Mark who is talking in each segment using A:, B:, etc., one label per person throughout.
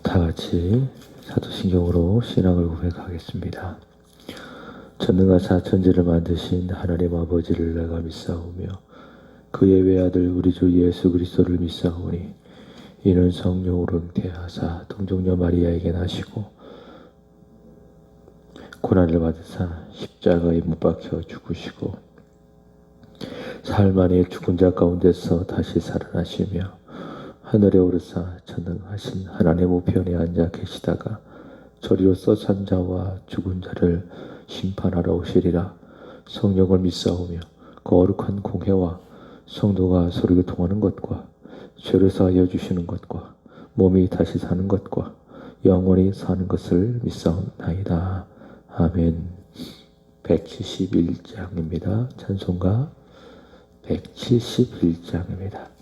A: 다 같이 사도신경으로 신앙을 고백하겠습니다. 전능하사 천지를 만드신 하나님 아버지를 내가 믿사오며 그의 외아들 우리 주 예수 그리스도를 믿사오니 이는 성령으로 잉태하사 동정녀 마리아에게 나시고 고난을 받으사 십자가에 못 박혀 죽으시고 사흘 만에 죽은 자 가운데서 다시 살아나시며 하늘에 오르사 전능하신 하나님 우편에 앉아 계시다가 저리로서 산 자와 죽은 자를 심판하러 오시리라. 성령을 믿사오며 거룩한 공회와 성도가 서로 교통하는 것과 죄를 사하여 주시는 것과 몸이 다시 사는 것과 영원히 사는 것을 믿사옵나이다. 아멘. 171장입니다. 찬송가 171장입니다.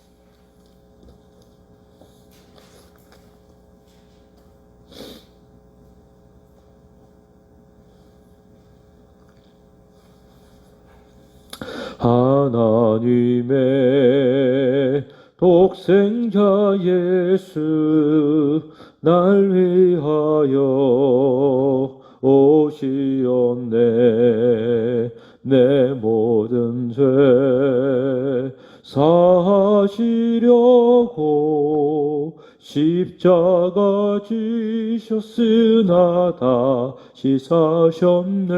A: 하나님의 독생자 예수 날 위하여 오시었네. 내 모든 죄 사하시려고 십자가 지셨으나 다시 사셨네.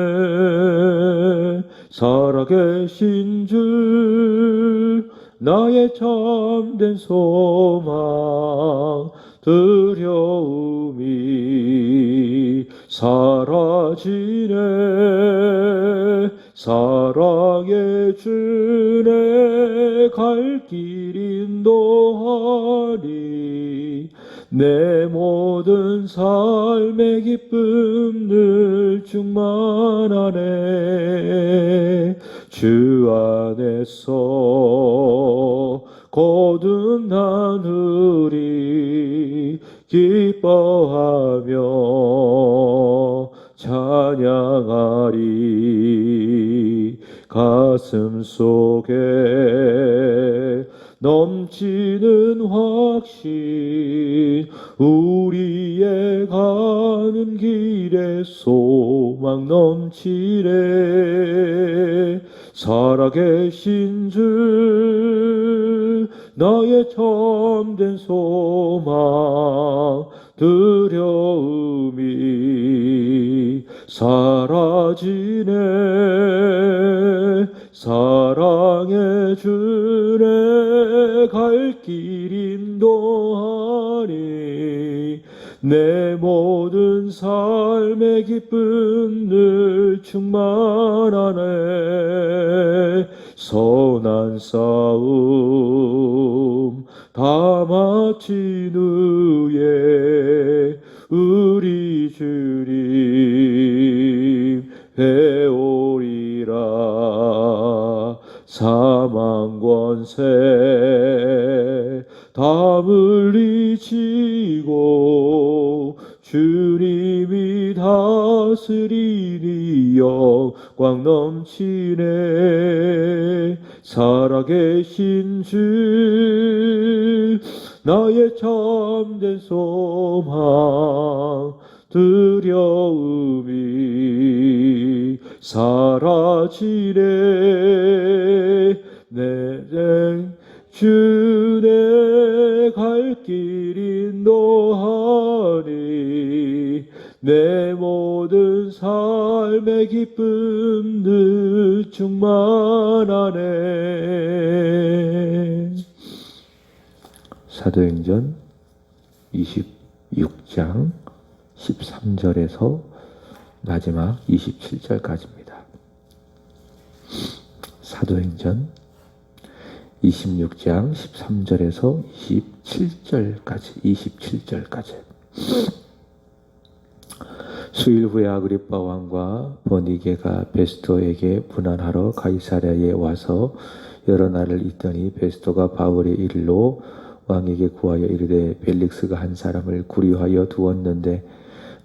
A: 살아계신 줄 나의 참된 소망 두려움이 사라지네. 사랑의 주내 갈 길 인도하니 내 모든 삶의 기쁨 늘 충만하네. 주 안에서 거듭난 우리 기뻐하며 찬양하리. 가슴 속에 넘치는 확신 우리의 가는 길에 소망 넘치네. 살아계신 줄 나의 참된 소망 두려움이 사라지네. 사랑의 주내 갈 길 인도하니 내 모든 삶의 기쁨 늘 충만하네. 선한 싸움 다 마친 후에 우리 주님 배우리라. 사망 권세 다 물리치고 주님이 다스리니 영광 넘치네. 살아계신 주 나의 참된 소망 두려움이 사라지네. 내 주내 갈 길 인도하니 내 모든 삶의 기쁨 늘 충만하네. 사도행전 26장 13절에서 마지막 27절까지입니다. 사도행전 26장 13절에서 27절까지. 수일 후에 아그리빠 왕과 버니게가 베스토에게 분한하러 가이사랴에 와서 여러 날을 있더니 베스토가 바울의 일로 왕에게 구하여 이르되 벨릭스가 한 사람을 구류하여 두었는데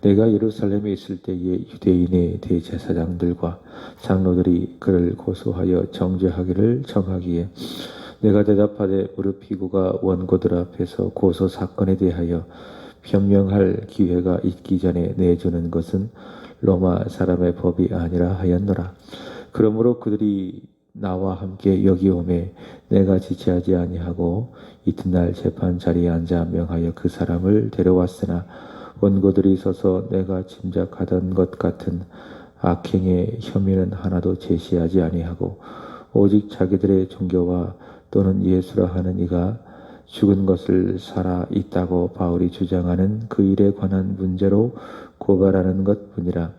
A: 내가 예루살렘에 있을 때에 유대인의 대제사장들과 장로들이 그를 고소하여 정죄하기를 청하기에 내가 대답하되 무릎 피고가 원고들 앞에서 고소 사건에 대하여 변명할 기회가 있기 전에 내주는 것은 로마 사람의 법이 아니라 하였노라. 그러므로 그들이 나와 함께 여기 오매 내가 지체하지 아니하고 이튿날 재판 자리에 앉아 명하여 그 사람을 데려왔으나 원고들이 서서 내가 짐작하던 것 같은 악행의 혐의는 하나도 제시하지 아니하고 오직 자기들의 종교와 또는 예수라 하는 이가 죽은 것을 살아 있다고 바울이 주장하는 그 일에 관한 문제로 고발하는 것뿐이라.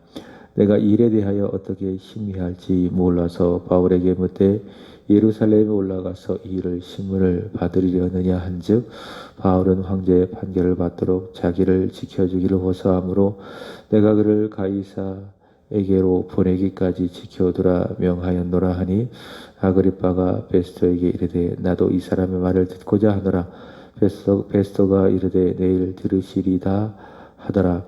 A: 내가 이 일에 대하여 어떻게 심의할지 몰라서 바울에게 묻되 예루살렘에 올라가서 이 일을 신문을 받으려느냐 한즉 바울은 황제의 판결을 받도록 자기를 지켜주기를 호소하므로 내가 그를 가이사에게로 보내기까지 지켜두라 명하였노라 하니 아그리빠가 베스토에게 이르되 나도 이 사람의 말을 듣고자 하노라. 베스토가 이르되 내일 들으시리다 하더라.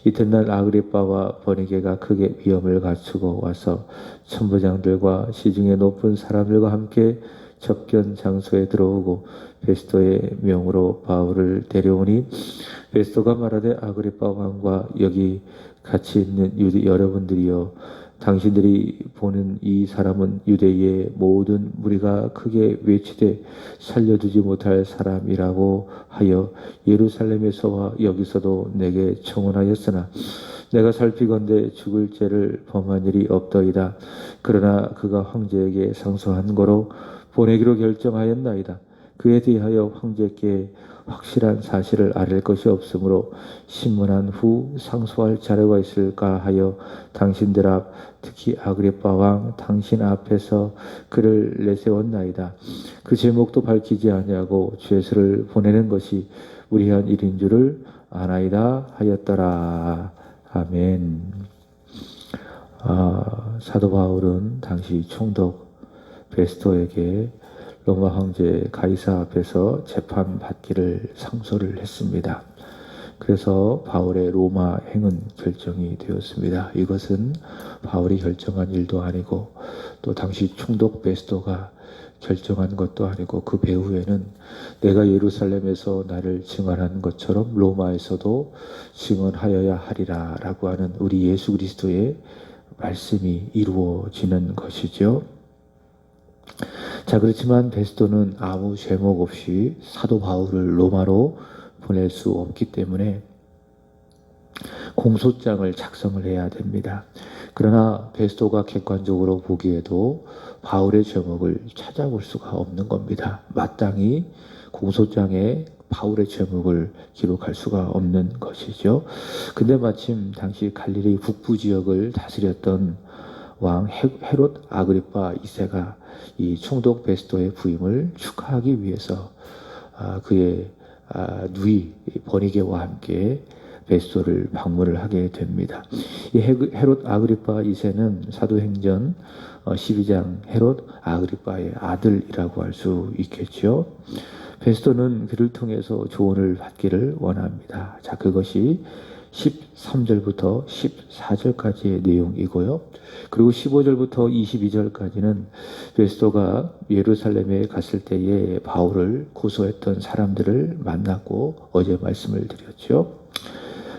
A: 이튿날 아그리빠와 버니게가 크게 위험을 갖추고 와서 천부장들과 시중에 높은 사람들과 함께 접견 장소에 들어오고 베스토의 명으로 바울을 데려오니 베스토가 말하되 아그리빠 왕과 여기 같이 있는 유대 여러분들이여 당신들이 보는 이 사람은 유대의 모든 무리가 크게 외치되 살려두지 못할 사람이라고 하여 예루살렘에서와 여기서도 내게 청원하였으나 내가 살피건대 죽을 죄를 범한 일이 없더이다. 그러나 그가 황제에게 상소한 거로 보내기로 결정하였나이다. 그에 대하여 황제께 확실한 사실을 알릴 것이 없으므로 신문한 후 상소할 자료가 있을까 하여 당신들 앞 특히 아그리빠 왕 당신 앞에서 그를 내세웠나이다. 그 제목도 밝히지 아니하고 죄수를 보내는 것이 무리한 일인 줄을 아나이다 하였더라. 아멘. 사도 바울은 당시 총독 베스토에게 로마 황제 가이사 앞에서 재판받기를 상소를 했습니다. 그래서 바울의 로마 행은 결정이 되었습니다. 이것은 바울이 결정한 일도 아니고 또 당시 총독 베스토가 결정한 것도 아니고 그 배후에는 내가 예루살렘에서 나를 증언한 것처럼 로마에서도 증언하여야 하리라 라고 하는 우리 예수 그리스도의 말씀이 이루어지는 것이죠. 자, 그렇지만 베스토는 아무 제목 없이 사도 바울을 로마로 보낼 수 없기 때문에 공소장을 작성을 해야 됩니다. 그러나 베스토가 객관적으로 보기에도 바울의 제목을 찾아볼 수가 없는 겁니다. 마땅히 공소장에 바울의 제목을 기록할 수가 없는 것이죠. 근데 마침 당시 갈릴리 북부 지역을 다스렸던 왕 헤롯 아그리빠 2세가 이 총독 베스토의 부임을 축하하기 위해서 그의 누이 버니게와 함께 베스토를 방문을 하게 됩니다. 이 헤롯 아그리빠 2세는 사도행전 12장 헤롯 아그리빠의 아들이라고 할 수 있겠죠. 베스토는 그를 통해서 조언을 받기를 원합니다. 자, 그것이 13절부터 14절까지의 내용이고요. 그리고 15절부터 22절까지는 베스토가 예루살렘에 갔을 때에 바울을 고소했던 사람들을 만났고 어제 말씀을 드렸죠.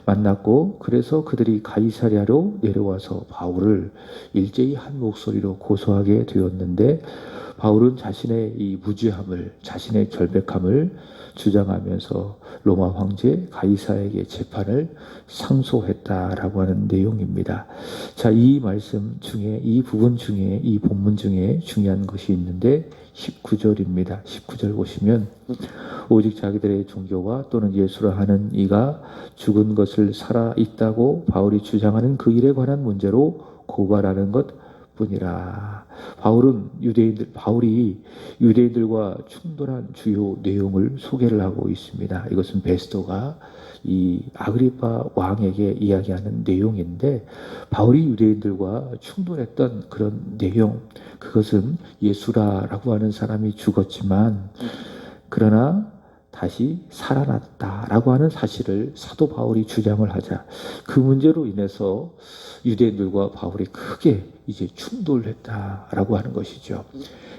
A: 만났고 그래서 그들이 가이사랴로 내려와서 바울을 일제히 한 목소리로 고소하게 되었는데 바울은 자신의 이 무죄함을 자신의 결백함을 주장하면서 로마 황제 가이사에게 재판을 상소했다라고 하는 내용입니다. 자, 이 말씀 중에 이 부분 중에 이 본문 중에 중요한 것이 있는데 19절입니다. 19절 보시면 오직 자기들의 종교와 또는 예수라 하는 이가 죽은 것을 살아 있다고 바울이 주장하는 그 일에 관한 문제로 고발하는 것 뿐이라. 바울이 유대인들과 충돌한 주요 내용을 소개를 하고 있습니다. 이것은 베스토가 이 아그리빠 왕에게 이야기하는 내용인데 바울이 유대인들과 충돌했던 그런 내용, 그것은 예수라라고 하는 사람이 죽었지만 그러나 다시 살아났다라고 하는 사실을 사도 바울이 주장을 하자 그 문제로 인해서 유대인들과 바울이 크게 이제 충돌했다라고 하는 것이죠.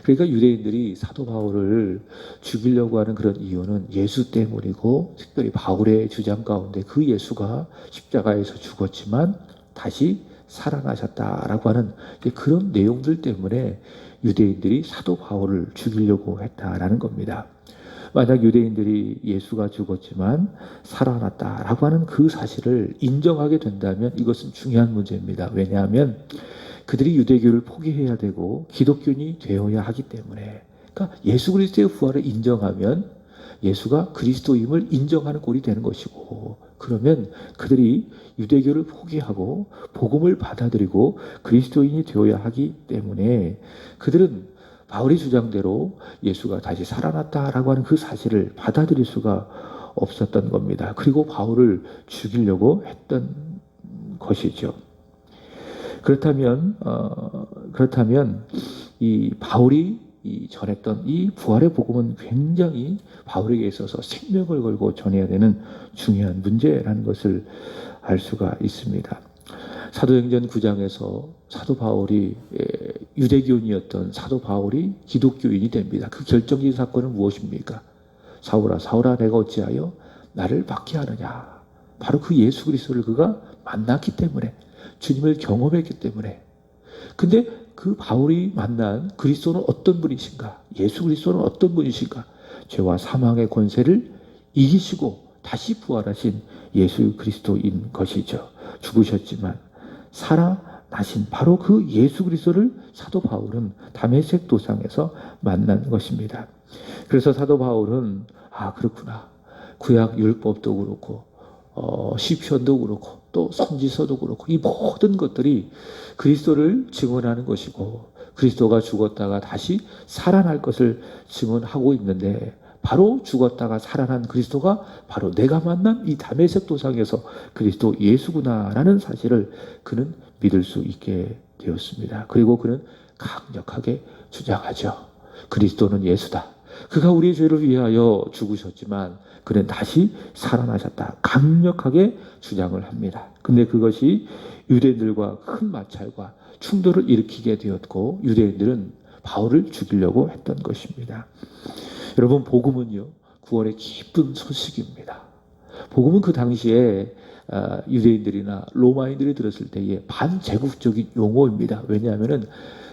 A: 그러니까 유대인들이 사도 바울을 죽이려고 하는 그런 이유는 예수 때문이고, 특별히 바울의 주장 가운데 그 예수가 십자가에서 죽었지만 다시 살아나셨다라고 하는 그런 내용들 때문에 유대인들이 사도 바울을 죽이려고 했다라는 겁니다. 만약 유대인들이 예수가 죽었지만 살아났다라고 하는 그 사실을 인정하게 된다면 이것은 중요한 문제입니다. 왜냐하면 그들이 유대교를 포기해야 되고 기독교인이 되어야 하기 때문에, 그러니까 예수 그리스도의 부활을 인정하면 예수가 그리스도임을 인정하는 꼴이 되는 것이고, 그러면 그들이 유대교를 포기하고 복음을 받아들이고 그리스도인이 되어야 하기 때문에 그들은 바울의 주장대로 예수가 다시 살아났다라고 하는 그 사실을 받아들일 수가 없었던 겁니다. 그리고 바울을 죽이려고 했던 것이죠. 그렇다면 이 바울이 전했던 이 부활의 복음은 굉장히 바울에게 있어서 생명을 걸고 전해야 되는 중요한 문제라는 것을 알 수가 있습니다. 사도행전 9장에서 사도 바울이 유대교인이었던 사도 바울이 기독교인이 됩니다. 그 결정적인 사건은 무엇입니까? 사울아 사울아 내가 어찌하여 나를 박해하느냐. 바로 그 예수 그리스도를 그가 만났기 때문에, 주님을 경험했기 때문에. 근데 그 바울이 만난 그리스도는 어떤 분이신가? 예수 그리스도는 어떤 분이신가? 죄와 사망의 권세를 이기시고 다시 부활하신 예수 그리스도인 것이죠. 죽으셨지만 살아나신 바로 그 예수 그리스도를 사도 바울은 다메섹 도상에서 만난 것입니다. 그래서 사도 바울은 그렇구나. 구약 율법도 그렇고 시편도 그렇고 또 선지서도 그렇고 이 모든 것들이 그리스도를 증언하는 것이고 그리스도가 죽었다가 다시 살아날 것을 증언하고 있는데, 바로 죽었다가 살아난 그리스도가 바로 내가 만난 이 다메섹 도상에서 그리스도 예수구나라는 사실을 그는 믿을 수 있게 되었습니다. 그리고 그는 강력하게 주장하죠. 그리스도는 예수다. 그가 우리의 죄를 위하여 죽으셨지만 그는 다시 살아나셨다. 강력하게 주장을 합니다. 근데 그것이 유대인들과 큰 마찰과 충돌을 일으키게 되었고, 유대인들은 바울을 죽이려고 했던 것입니다. 여러분, 복음은요, 구원의 기쁜 소식입니다. 복음은 그 당시에 유대인들이나 로마인들이 들었을 때에 반제국적인 용어입니다. 왜냐하면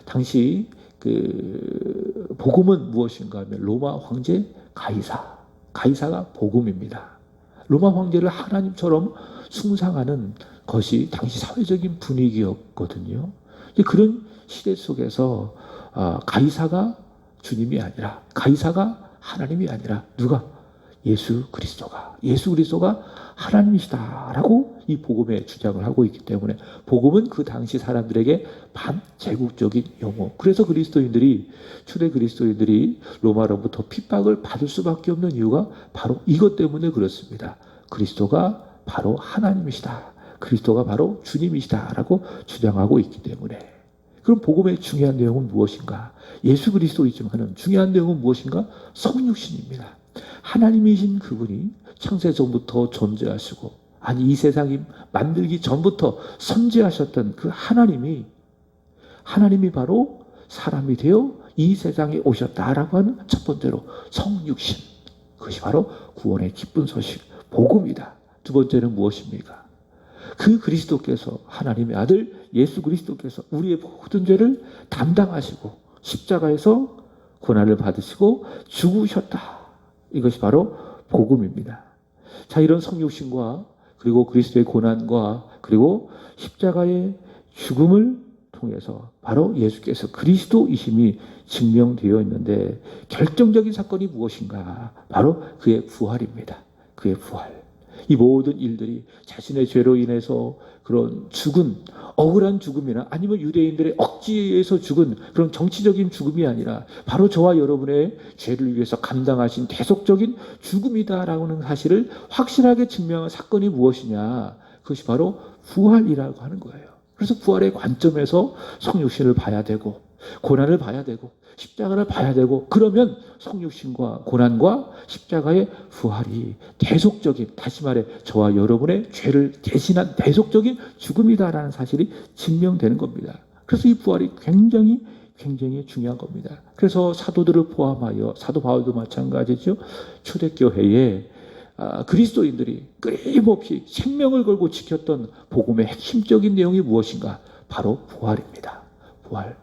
A: 당시 그 복음은 무엇인가 하면 로마 황제 가이사가 복음입니다. 로마 황제를 하나님처럼 숭상하는 것이 당시 사회적인 분위기였거든요. 그런 시대 속에서 가이사가 주님이 아니라, 가이사가 하나님이 아니라 누가? 예수 그리스도가 하나님이시다라고 이 복음에 주장을 하고 있기 때문에 복음은 그 당시 사람들에게 반제국적인 용어. 그래서 초대 그리스도인들이 로마로부터 핍박을 받을 수밖에 없는 이유가 바로 이것 때문에 그렇습니다. 그리스도가 바로 하나님이시다. 그리스도가 바로 주님이시다라고 주장하고 있기 때문에. 그럼 복음의 중요한 내용은 무엇인가? 예수 그리스도이지만은 중요한 내용은 무엇인가? 성육신입니다. 하나님이신 그분이 창세전부터 존재하시고, 이 세상이 만들기 전부터 선지하셨던 그 하나님이 바로 사람이 되어 이 세상에 오셨다라고 하는 첫 번째로 성육신. 그것이 바로 구원의 기쁜 소식, 복음이다. 두 번째는 무엇입니까? 그 그리스도께서, 하나님의 아들 예수 그리스도께서 우리의 모든 죄를 담당하시고 십자가에서 고난을 받으시고 죽으셨다. 이것이 바로 복음입니다. 자, 이런 성육신과 그리고 그리스도의 고난과 그리고 십자가의 죽음을 통해서 바로 예수께서 그리스도이심이 증명되어 있는데, 결정적인 사건이 무엇인가? 바로 그의 부활입니다. 그의 부활. 이 모든 일들이 자신의 죄로 인해서 그런 억울한 죽음이나 아니면 유대인들의 억지에 의해서 죽은 그런 정치적인 죽음이 아니라 바로 저와 여러분의 죄를 위해서 감당하신 대속적인 죽음이다라는 사실을 확실하게 증명한 사건이 무엇이냐? 그것이 바로 부활이라고 하는 거예요. 그래서 부활의 관점에서 성육신을 봐야 되고, 고난을 봐야 되고 십자가를 봐야 되고, 그러면 성육신과 고난과 십자가의 부활이 대속적인, 다시 말해 저와 여러분의 죄를 대신한 대속적인 죽음이다라는 사실이 증명되는 겁니다. 그래서 이 부활이 굉장히 중요한 겁니다. 그래서 사도들을 포함하여 사도 바울도 마찬가지죠. 초대교회에 그리스도인들이 끊임없이 생명을 걸고 지켰던 복음의 핵심적인 내용이 무엇인가? 바로 부활입니다. 부활.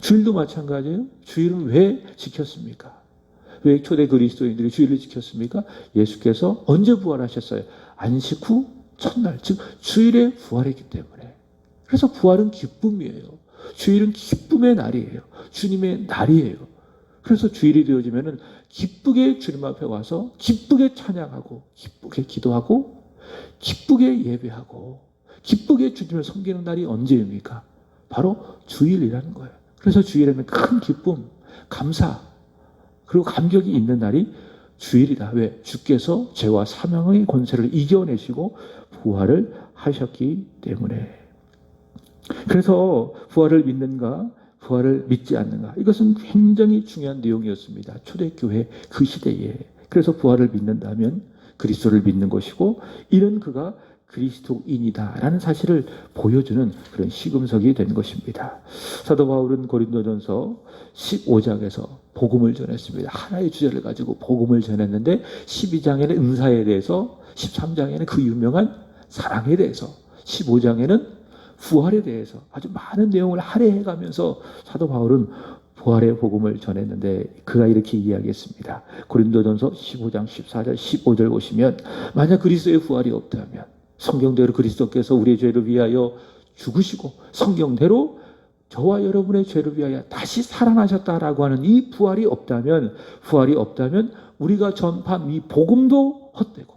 A: 주일도 마찬가지예요. 주일은 왜 지켰습니까? 왜 초대 그리스도인들이 주일을 지켰습니까? 예수께서 언제 부활하셨어요? 안식 후 첫날, 즉 주일에 부활했기 때문에. 그래서 부활은 기쁨이에요. 주일은 기쁨의 날이에요. 주님의 날이에요. 그래서 주일이 되어지면은 기쁘게 주님 앞에 와서 기쁘게 찬양하고, 기쁘게 기도하고, 기쁘게 예배하고, 기쁘게 주님을 섬기는 날이 언제입니까? 바로 주일이라는 거예요. 그래서 주일에는 큰 기쁨, 감사, 그리고 감격이 있는 날이 주일이다. 왜? 주께서 죄와 사망의 권세를 이겨내시고 부활을 하셨기 때문에. 그래서 부활을 믿는가, 부활을 믿지 않는가, 이것은 굉장히 중요한 내용이었습니다. 초대교회 그 시대에. 그래서 부활을 믿는다면 그리스도를 믿는 것이고, 이는 그가 그리스도인이다라는 사실을 보여주는 그런 시금석이 된 것입니다. 사도 바울은 고린도전서 15장에서 복음을 전했습니다. 하나의 주제를 가지고 복음을 전했는데 12장에는 은사에 대해서, 13장에는 그 유명한 사랑에 대해서, 15장에는 부활에 대해서 아주 많은 내용을 할애해가면서 사도 바울은 부활의 복음을 전했는데, 그가 이렇게 이야기했습니다. 고린도전서 15장 14절 15절 보시면, 만약 그리스도의 부활이 없다면, 성경대로 그리스도께서 우리의 죄를 위하여 죽으시고 성경대로 저와 여러분의 죄를 위하여 다시 살아나셨다라고 하는 이 부활이 없다면 우리가 전파한 이 복음도 헛되고,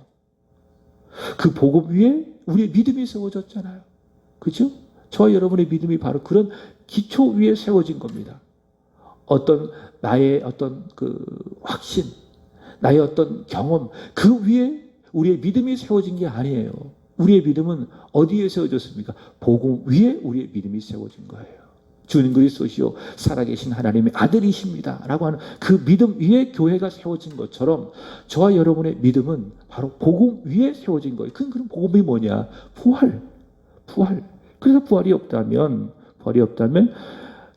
A: 그 복음 위에 우리의 믿음이 세워졌잖아요. 그렇죠? 저와 여러분의 믿음이 바로 그런 기초 위에 세워진 겁니다. 나의 어떤 그 확신, 나의 어떤 경험, 그 위에 우리의 믿음이 세워진 게 아니에요. 우리의 믿음은 어디에 세워졌습니까? 복음 위에 우리의 믿음이 세워진 거예요. 주는 그리스도시요 살아계신 하나님의 아들이십니다 라고 하는 그 믿음 위에 교회가 세워진 것처럼, 저와 여러분의 믿음은 바로 복음 위에 세워진 거예요. 그럼 복음이 뭐냐? 부활. 그래서 부활이 없다면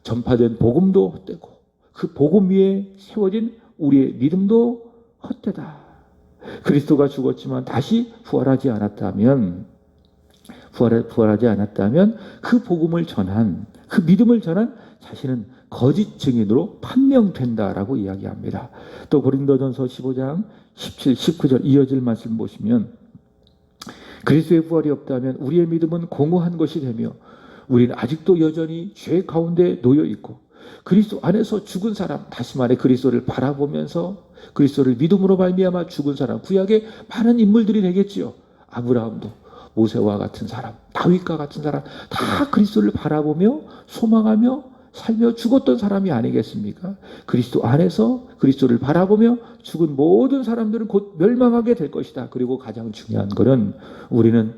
A: 전파된 복음도 헛되고, 그 복음 위에 세워진 우리의 믿음도 헛되다. 그리스도가 죽었지만 다시 부활하지 않았다면 그 복음을 전한, 그 믿음을 전한 자신은 거짓 증인으로 판명된다라고 이야기합니다. 또 고린도전서 15장 17, 19절 이어질 말씀 보시면, 그리스도의 부활이 없다면 우리의 믿음은 공허한 것이 되며 우리는 아직도 여전히 죄 가운데 놓여 있고, 그리스도 안에서 죽은 사람, 다시 말해 그리스도를 바라보면서 그리스도를 믿음으로 말미암아 죽은 사람, 구약의 많은 인물들이 되겠지요. 아브라함도, 모세와 같은 사람, 다윗과 같은 사람, 다 그리스도를 바라보며 소망하며 살며 죽었던 사람이 아니겠습니까? 그리스도 안에서 그리스도를 바라보며 죽은 모든 사람들은 곧 멸망하게 될 것이다. 그리고 가장 중요한 것은 우리는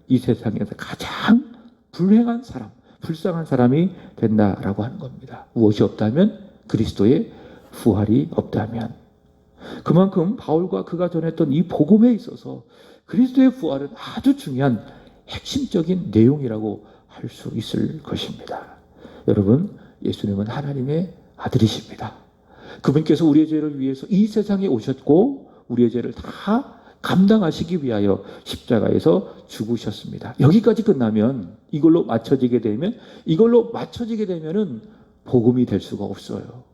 A: 이 세상에서 가장 불행한 사람, 불쌍한 사람이 된다라고 하는 겁니다. 무엇이 없다면? 그리스도의 부활이 없다면. 그만큼 바울과 그가 전했던 이 복음에 있어서 그리스도의 부활은 아주 중요한 핵심적인 내용이라고 할 수 있을 것입니다. 여러분, 예수님은 하나님의 아들이십니다. 그분께서 우리의 죄를 위해서 이 세상에 오셨고 우리의 죄를 다 감당하시기 위하여 십자가에서 죽으셨습니다. 여기까지 끝나면, 이걸로 맞춰지게 되면은 복음이 될 수가 없어요.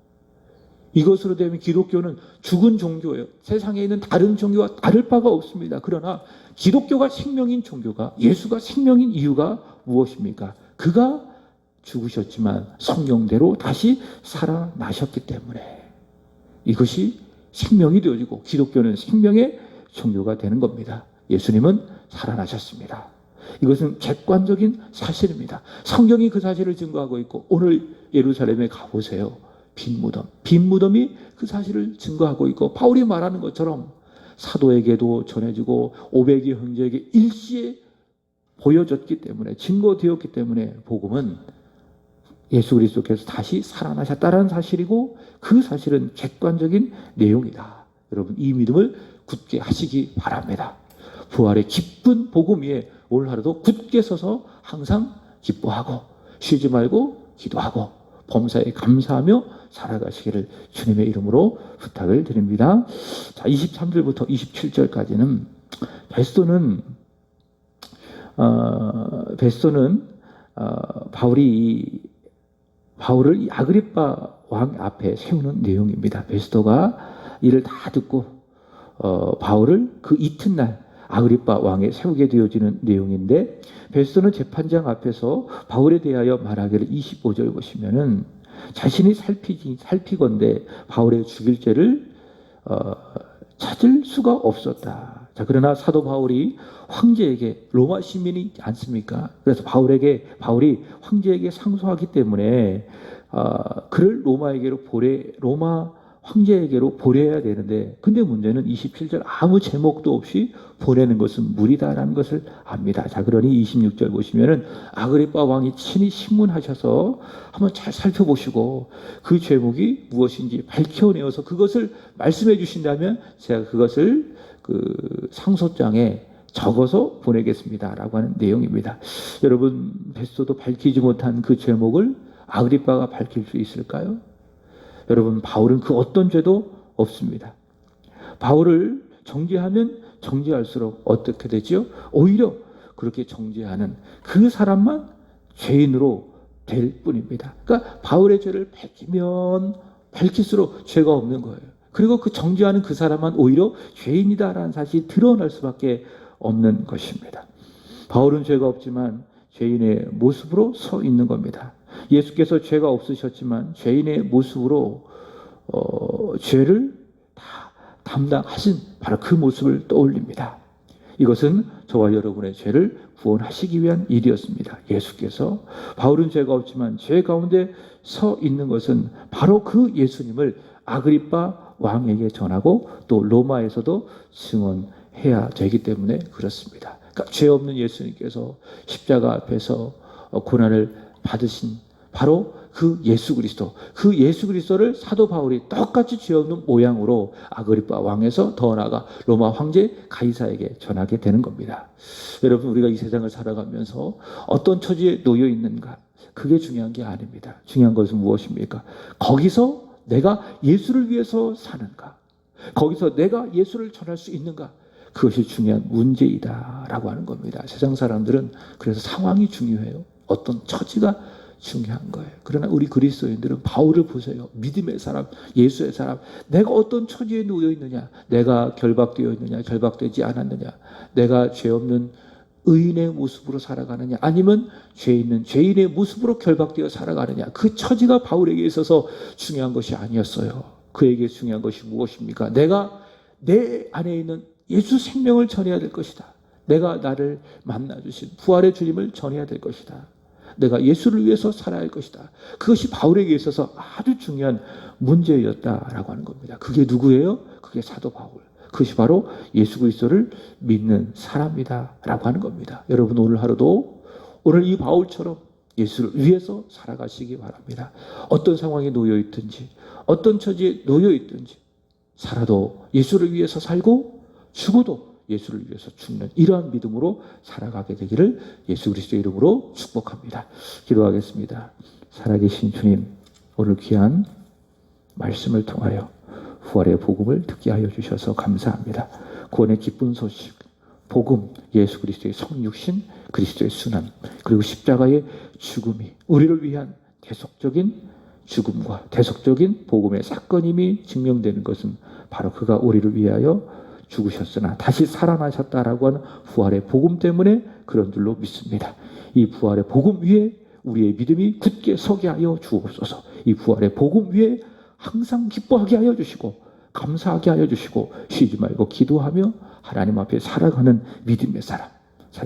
A: 이것으로 되면 기독교는 죽은 종교예요. 세상에 있는 다른 종교와 다를 바가 없습니다. 그러나 기독교가 생명인 종교가, 예수가 생명인 이유가 무엇입니까? 그가 죽으셨지만 성경대로 다시 살아나셨기 때문에 이것이 생명이 되어지고 기독교는 생명의 종교가 되는 겁니다. 예수님은 살아나셨습니다. 이것은 객관적인 사실입니다. 성경이 그 사실을 증거하고 있고, 오늘 예루살렘에 가보세요. 빈 무덤이 그 사실을 증거하고 있고, 바울이 말하는 것처럼 사도에게도 전해지고 500여 형제에게 일시에 보여졌기 때문에, 증거되었기 때문에 복음은
B: 예수 그리스도께서 다시 살아나셨다는 사실이고 그 사실은 객관적인 내용이다. 여러분 이 믿음을 굳게 하시기 바랍니다. 부활의 기쁜 복음 위에 오늘 하루도 굳게 서서 항상 기뻐하고 쉬지 말고 기도하고 범사에 감사하며 살아가시기를 주님의 이름으로 부탁을 드립니다. 자, 23절부터 27절까지는 베스도는 바울을 이 아그리빠 왕 앞에 세우는 내용입니다. 베스도가 이를 다 듣고 바울을 그 이튿날 아그리빠 왕에 세우게 되어지는 내용인데, 베스도는 재판장 앞에서 바울에 대하여 말하기를 25절 보시면은 자신이 살피건대 바울의 죽일 죄를 찾을 수가 없었다. 자, 그러나 사도 바울이 황제에게, 로마 시민이 않습니까? 그래서 바울이 황제에게 상소하기 때문에 그를 로마 황제에게로 보내야 되는데, 근데 문제는 27절 아무 제목도 없이 보내는 것은 무리다라는 것을 압니다. 자, 그러니 26절 보시면은 아그리빠 왕이 친히 신문하셔서 한번 잘 살펴보시고 그 제목이 무엇인지 밝혀내어서 그것을 말씀해 주신다면 제가 그것을 그 상소장에 적어서 보내겠습니다라고 하는 내용입니다. 여러분, 베스도도 밝히지 못한 그 제목을 아그리빠가 밝힐 수 있을까요? 여러분, 바울은 그 어떤 죄도 없습니다. 바울을 정죄하면 정죄할수록 어떻게 되죠? 오히려 그렇게 정죄하는 그 사람만 죄인으로 될 뿐입니다. 그러니까 바울의 죄를 밝히면 밝힐수록 죄가 없는 거예요. 그리고 그 정죄하는 그 사람만 오히려 죄인이다라는 사실이 드러날 수밖에 없는 것입니다. 바울은 죄가 없지만 죄인의 모습으로 서 있는 겁니다. 예수께서 죄가 없으셨지만 죄인의 모습으로 죄를 다 담당하신 바로 그 모습을 떠올립니다. 이것은 저와 여러분의 죄를 구원하시기 위한 일이었습니다. 예수께서 바울은 죄가 없지만 죄 가운데 서 있는 것은 바로 그 예수님을 아그리빠 왕에게 전하고 또 로마에서도 증언해야 되기 때문에 그렇습니다. 그러니까 죄 없는 예수님께서 십자가 앞에서 고난을 받으신 바로 그 예수 그리스도를 사도 바울이 똑같이 죄 없는 모양으로 아그리빠 왕에서 더 나아가 로마 황제 가이사에게 전하게 되는 겁니다. 여러분, 우리가 이 세상을 살아가면서 어떤 처지에 놓여 있는가, 그게 중요한 게 아닙니다. 중요한 것은 무엇입니까? 거기서 내가 예수를 위해서 사는가, 거기서 내가 예수를 전할 수 있는가, 그것이 중요한 문제이다라고 하는 겁니다. 세상 사람들은 그래서 상황이 중요해요. 어떤 처지가 중요한 거예요. 그러나 우리 그리스도인들은 바울을 보세요. 믿음의 사람, 예수의 사람, 내가 어떤 처지에 놓여 있느냐, 내가 결박되어 있느냐, 결박되지 않았느냐, 내가 죄 없는 의인의 모습으로 살아가느냐, 아니면 죄 있는 죄인의 모습으로 결박되어 살아가느냐, 그 처지가 바울에게 있어서 중요한 것이 아니었어요. 그에게 중요한 것이 무엇입니까? 내가 내 안에 있는 예수 생명을 전해야 될 것이다. 내가 나를 만나주신 부활의 주님을 전해야 될 것이다. 내가 예수를 위해서 살아야 할 것이다. 그것이 바울에게 있어서 아주 중요한 문제였다라고 하는 겁니다. 그게 누구예요? 그게 사도 바울. 그것이 바로 예수 그리스도를 믿는 사람이다라고 하는 겁니다. 여러분, 오늘 하루도 오늘 이 바울처럼 예수를 위해서 살아가시기 바랍니다. 어떤 상황에 놓여 있든지, 어떤 처지에 놓여 있든지, 살아도 예수를 위해서 살고 죽어도 예수를 위해서 죽는 이러한 믿음으로 살아가게 되기를 예수 그리스도의 이름으로 축복합니다. 기도하겠습니다. 살아계신 주님, 오늘 귀한 말씀을 통하여 부활의 복음을 듣게 하여 주셔서 감사합니다. 구원의 기쁜 소식, 복음, 예수 그리스도의 성육신, 그리스도의 순환, 그리고 십자가의 죽음이 우리를 위한 대속적인 죽음과 대속적인 복음의 사건임이 증명되는 것은 바로 그가 우리를 위하여 죽으셨으나 다시 살아나셨다라고 하는 부활의 복음 때문에 그런 줄로 믿습니다. 이 부활의 복음 위에 우리의 믿음이 굳게 서게 하여 주옵소서. 이 부활의 복음 위에 항상 기뻐하게 하여 주시고 감사하게 하여 주시고 쉬지 말고 기도하며 하나님 앞에 살아가는 믿음의 사람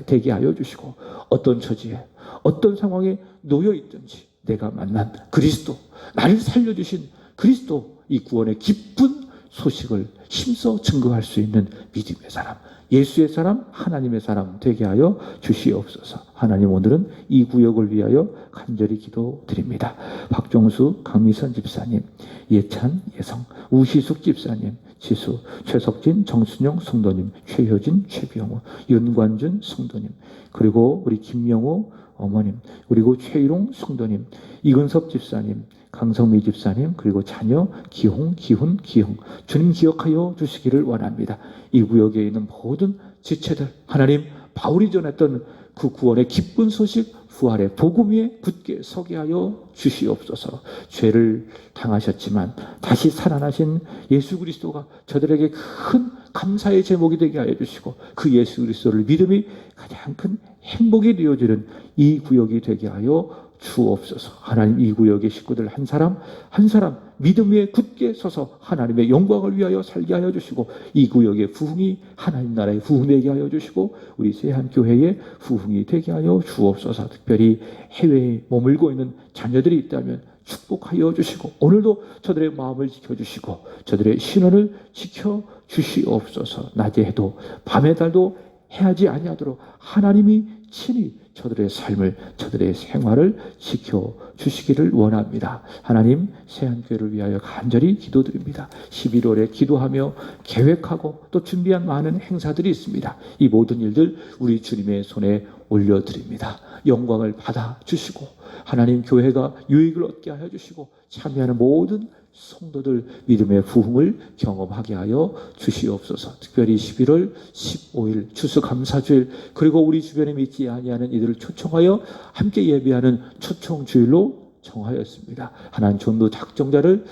B: 되게 하여 주시고, 어떤 처지에 어떤 상황에 놓여 있든지 내가 만난 그리스도, 나를 살려주신 그리스도, 이 구원의 기쁜 소식을 힘써 증거할 수 있는 믿음의 사람, 예수의 사람, 하나님의 사람 되게 하여 주시옵소서. 하나님, 오늘은 이 구역을 위하여 간절히 기도드립니다. 박종수, 강미선 집사님, 예찬, 예성, 우시숙 집사님, 지수, 최석진, 정순영 성도님, 최효진, 최병호, 윤관준 성도님, 그리고 우리 김명호 어머님, 그리고 최일홍 성도님, 이근섭 집사님, 강성미 집사님, 그리고 자녀 기홍, 기훈, 기형, 주님 기억하여 주시기를 원합니다. 이 구역에 있는 모든 지체들, 하나님, 바울이 전했던 그 구원의 기쁜 소식, 부활의 복음 위에 굳게 서게 하여 주시옵소서. 죄를 당하셨지만 다시 살아나신 예수 그리스도가 저들에게 큰 감사의 제목이 되게 하여 주시고, 그 예수 그리스도를 믿음이 가장 큰 행복이 되어지는 이 구역이 되게 하여 주옵소서. 하나님, 이 구역의 식구들 한 사람 한 사람 믿음 위에 굳게 서서 하나님의 영광을 위하여 살게 하여 주시고, 이 구역의 부흥이 하나님 나라의 부흥되게 하여 주시고, 우리 세한교회의 부흥이 되게 하여 주옵소서. 특별히 해외에 머물고 있는 자녀들이 있다면 축복하여 주시고, 오늘도 저들의 마음을 지켜주시고 저들의 신원을 지켜주시옵소서. 낮에 해도 밤에 달도 해하지 아니하도록 하나님이 친히 저들의 삶을, 저들의 생활을 지켜주시기를 원합니다. 하나님, 세한교회를 위하여 간절히 기도드립니다. 11월에 기도하며 계획하고 또 준비한 많은 행사들이 있습니다. 이 모든 일들 우리 주님의 손에 올려드립니다. 영광을 받아주시고, 하나님, 교회가 유익을 얻게 하여 주시고, 참여하는 모든 성도들 믿음의 부흥을 경험하게 하여 주시옵소서. 특별히 11월 15일 추수감사주일, 그리고 우리 주변에 믿지 아니하는 이들을 초청하여 함께 예배하는 초청주일로 정하였습니다. 하나님, 전도 작정자를,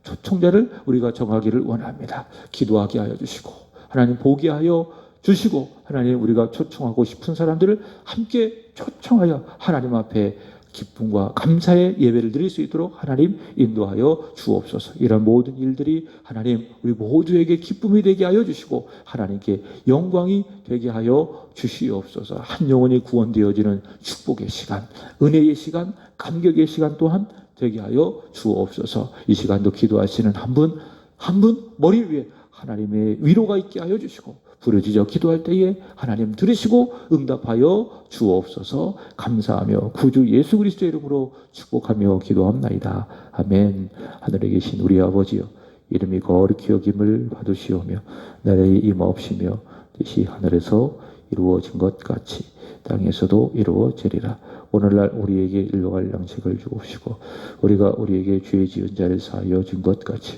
B: 초청자를 우리가 정하기를 원합니다. 기도하게 하여 주시고, 하나님 보게 하여 주시고, 하나님, 우리가 초청하고 싶은 사람들을 함께 초청하여 하나님 앞에 기쁨과 감사의 예배를 드릴 수 있도록 하나님 인도하여 주옵소서. 이런 모든 일들이 하나님 우리 모두에게 기쁨이 되게 하여 주시고, 하나님께 영광이 되게 하여 주시옵소서. 한 영혼이 구원되어지는 축복의 시간, 은혜의 시간, 감격의 시간 또한 되게 하여 주옵소서. 이 시간도 기도하시는 한 분 한 분 머리 위에 하나님의 위로가 있게 하여 주시고, 부르짖어 기도할 때에 하나님 들으시고 응답하여 주옵소서. 감사하며 구주 예수 그리스도의 이름으로 축복하며 기도합나이다. 아멘. 하늘에 계신 우리 아버지여, 이름이 거룩히 여김을 받으시오며 나라의 임하옵시며 뜻이 하늘에서 이루어진 것 같이 땅에서도 이루어지리라. 오늘날 우리에게 일용할 양식을 주옵시고, 우리가 우리에게 죄 지은 자를 사하여 준 것 같이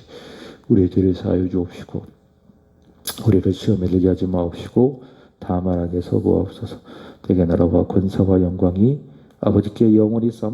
B: 우리의 죄를 사하여 주옵시고, 우리를 시험에 들게 하지 마옵시고 다만 악에서 구하옵소서. 대개 나라와 권세와 영광이 아버지께 영원히 쌓